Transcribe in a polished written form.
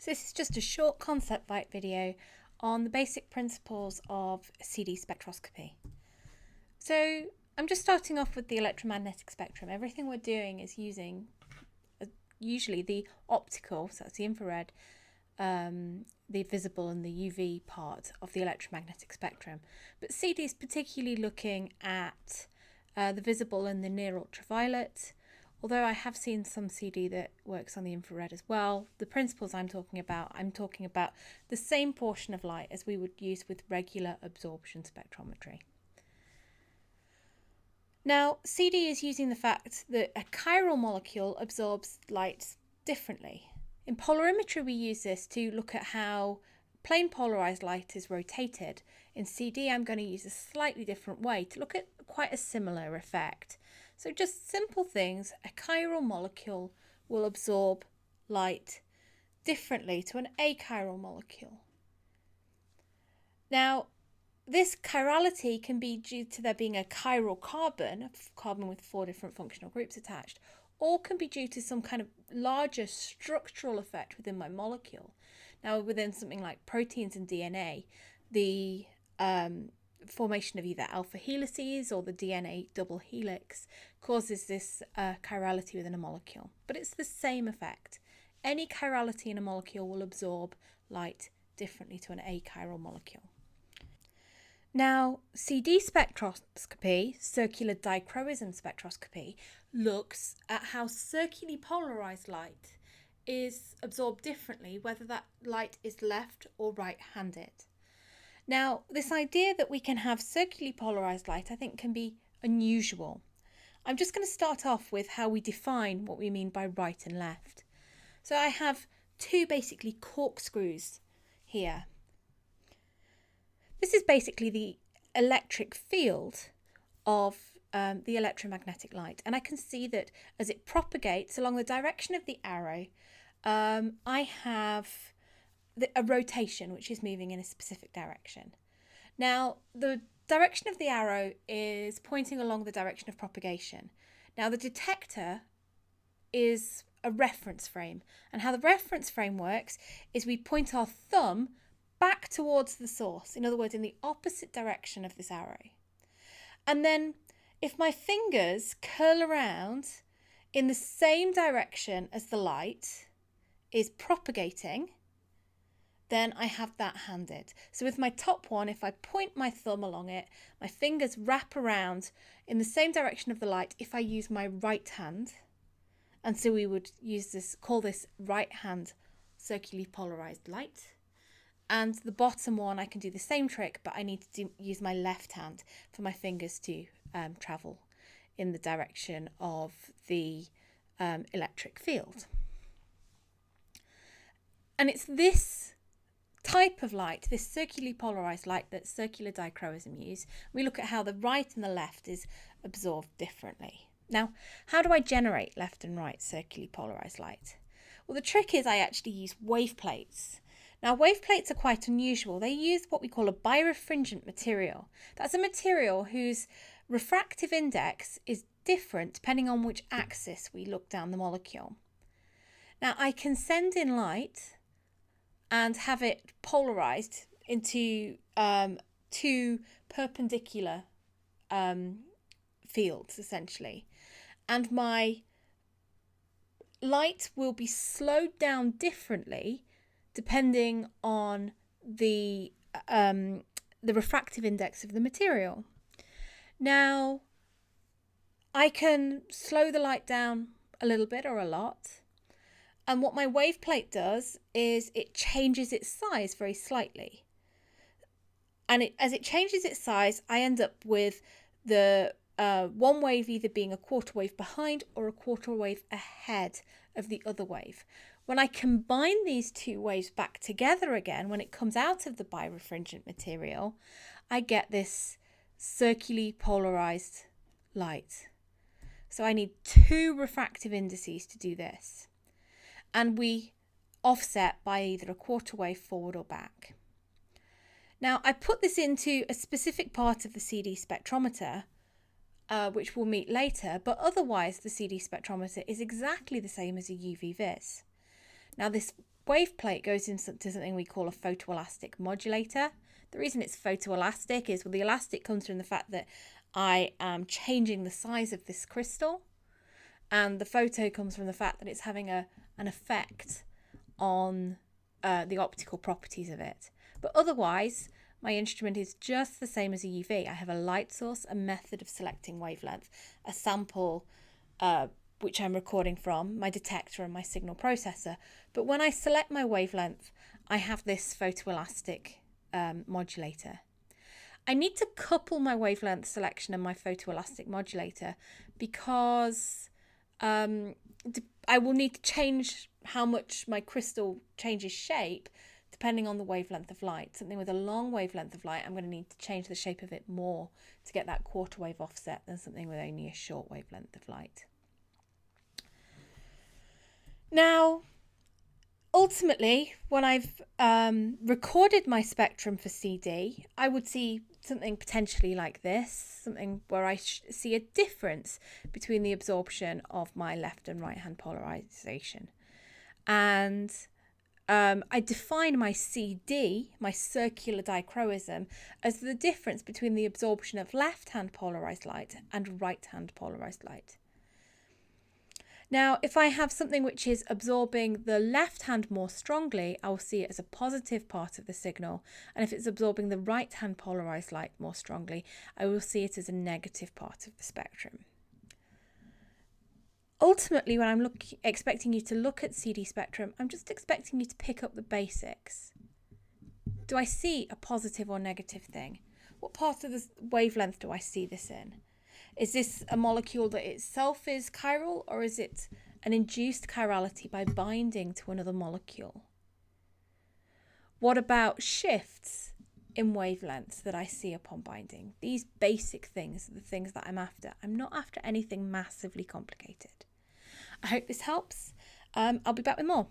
So this is just a short concept light video on the basic principles of CD spectroscopy. So I'm just starting off with the electromagnetic spectrum. Everything we're doing is using usually the optical, so that's the infrared, the visible and the UV part of the electromagnetic spectrum. But CD is particularly looking at the visible and the near ultraviolet. Although I have seen some CD that works on the infrared as well, the principles I'm talking about the same portion of light as we would use with regular absorption spectrometry. Now, CD is using the fact that a chiral molecule absorbs light differently. In polarimetry, we use this to look at how plain polarized light is rotated. In CD, I'm going to use a slightly different way to look at quite a similar effect. So just simple things, a chiral molecule will absorb light differently to an achiral molecule. Now, this chirality can be due to there being a chiral carbon, a carbon with 4 different functional groups attached, or can be due to some kind of larger structural effect within my molecule. Now, within something like proteins and DNA, the formation of either alpha helices or the DNA double helix causes this chirality within a molecule. But it's the same effect. Any chirality in a molecule will absorb light differently to an achiral molecule. Now, CD spectroscopy, circular dichroism spectroscopy, looks at how circularly polarized light is absorbed differently, whether that light is left or right-handed. Now, this idea that we can have circularly polarized light, I think, can be unusual. I'm just going to start off with how we define what we mean by right and left. So I have two basically corkscrews here. This is basically the electric field of the electromagnetic light. And I can see that as it propagates along the direction of the arrow, I have a rotation which is moving in a specific direction. Now, the direction of the arrow is pointing along the direction of propagation. Now, the detector is a reference frame, and how the reference frame works is we point our thumb back towards the source, in other words, in the opposite direction of this arrow. And then if my fingers curl around in the same direction as the light is propagating, then I have that handed. So with my top one, if I point my thumb along it, my fingers wrap around in the same direction of the light if I use my right hand. And so we would call this right hand circularly polarized light. And the bottom one, I can do the same trick, but I need to use my left hand for my fingers to travel in the direction of the electric field. And it's this type of light, this circularly polarized light, that circular dichroism use. We look at how the right and the left is absorbed differently. Now, how do I generate left and right circularly polarized light? Well, the trick is I actually use wave plates. Now, wave plates are quite unusual. They use what we call a birefringent material. That's a material whose refractive index is different depending on which axis we look down the molecule. Now, I can send in light and have it polarized into two perpendicular fields, essentially. And my light will be slowed down differently depending on the refractive index of the material. Now, I can slow the light down a little bit or a lot. And what my wave plate does is it changes its size very slightly. And as it changes its size, I end up with the one wave either being a quarter wave behind or a quarter wave ahead of the other wave. When I combine these two waves back together again, when it comes out of the birefringent material, I get this circularly polarized light. So I need two refractive indices to do this. And we offset by either a quarter wave forward or back. Now, I put this into a specific part of the CD spectrometer, which we'll meet later, but otherwise the CD spectrometer is exactly the same as a UV vis. Now, this wave plate goes into something we call a photoelastic modulator. The reason it's photoelastic is, well, the elastic comes from the fact that I am changing the size of this crystal, and the photo comes from the fact that it's having an effect on the optical properties of it. But otherwise, my instrument is just the same as a UV. I have a light source, a method of selecting wavelength, a sample which I'm recording from, my detector and my signal processor. But when I select my wavelength, I have this photoelastic modulator. I need to couple my wavelength selection and my photoelastic modulator because I will need to change how much my crystal changes shape depending on the wavelength of light. Something with a long wavelength of light, I'm going to need to change the shape of it more to get that quarter wave offset than something with only a short wavelength of light. Now, ultimately, when I've recorded my spectrum for CD, I would see something potentially like this, something where I see a difference between the absorption of my left and right hand polarization. And I define my CD, my circular dichroism, as the difference between the absorption of left hand polarized light and right hand polarized light. Now, if I have something which is absorbing the left hand more strongly, I will see it as a positive part of the signal. And if it's absorbing the right hand polarized light more strongly, I will see it as a negative part of the spectrum. Ultimately, when I'm expecting you to look at CD spectrum, I'm just expecting you to pick up the basics. Do I see a positive or negative thing? What part of the wavelength do I see this in? Is this a molecule that itself is chiral, or is it an induced chirality by binding to another molecule? What about shifts in wavelengths that I see upon binding? These basic things are the things that I'm after. I'm not after anything massively complicated. I hope this helps. I'll be back with more.